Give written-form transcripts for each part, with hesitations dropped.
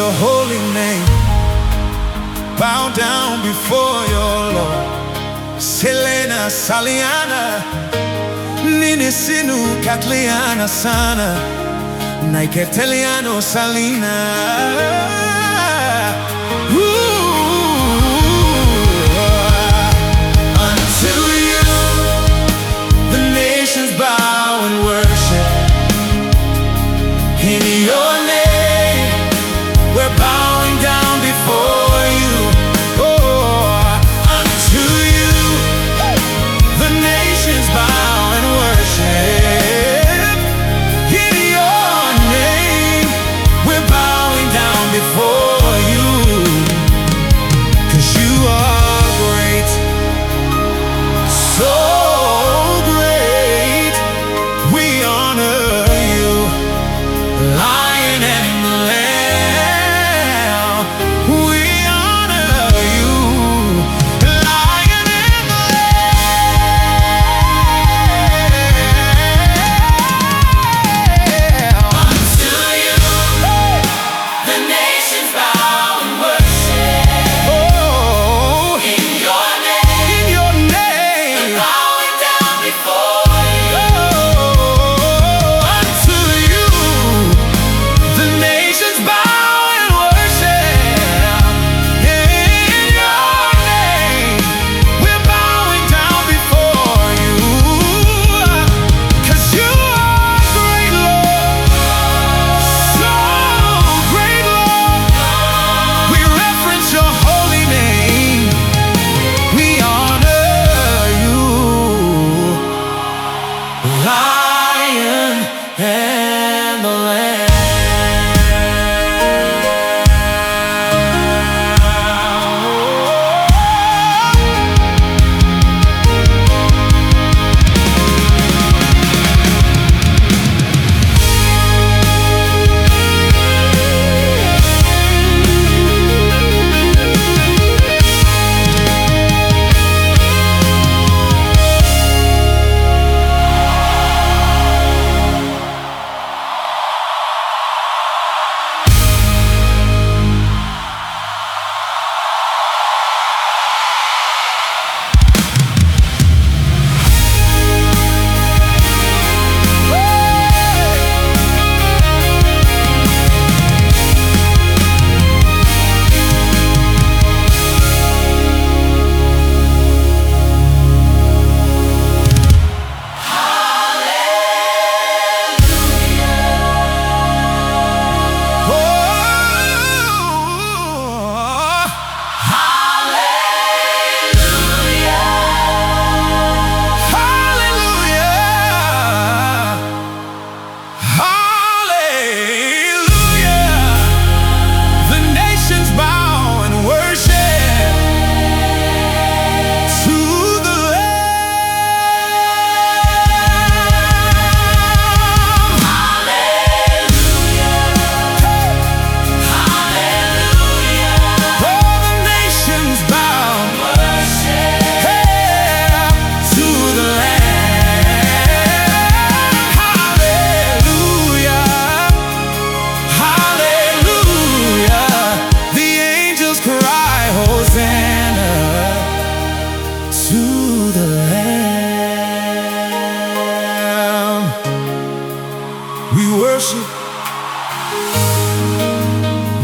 your holy name. Bow down before your Lord. Selena Saliana, Nini Sinu Katliana Sana, Naiketeliano Salina. Unto you the nations bow and worship. In your name we're bowing down before you. Unto you the nations bow and worship. In your name we're bowing down before you. 'Cause you are great, so great. We honor you, Lion and the Lamb. We honor you, Lion and the Lamb. Unto you the nations bow and worship. Oh, in your name we're bowing down before you. Unto you the nations bow and worship. In your name we're bowing down before you. 'Cause you are great, Lord, so great, Lord. We reverence your holy name. We honor you, Lion and the Lamb.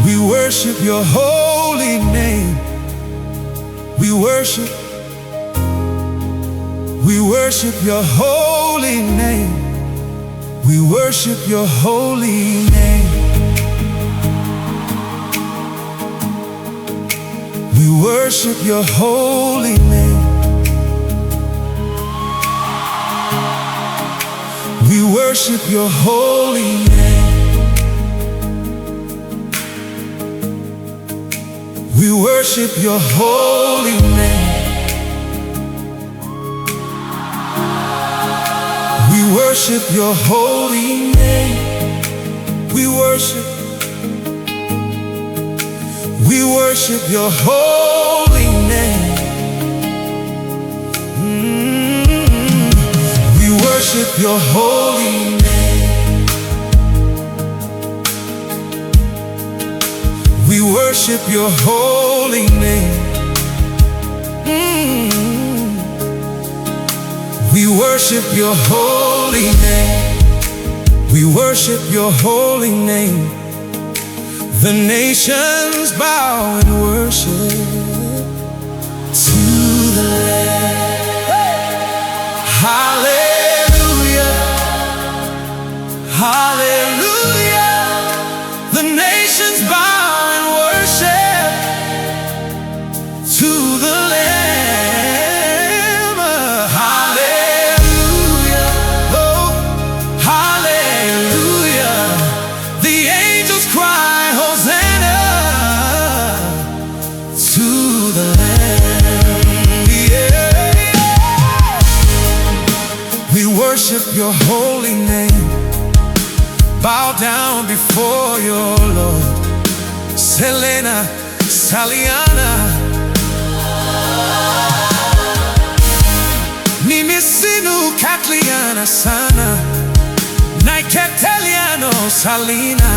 We worship your holy name. We worship your holy name. We worship your holy name. We worship your holy name. We worship your holy name. We worship your holy name. We worship your holy name. We worship your holy name. We worship your holy name. We worship your holy name. We worship your holy name. We worship your holy name. The nations bow and worship to the Lamb. Hallelujah, hallelujah. The nations bow and worship to the Lamb. Hallelujah, oh, hallelujah. The angels cry, Hosanna to the Lamb. Yeah. We worship your holy name. Bow down before your Lord. Selena, Saliana, Mimi Sinu Katliana Sana, Naiketeliano Salina.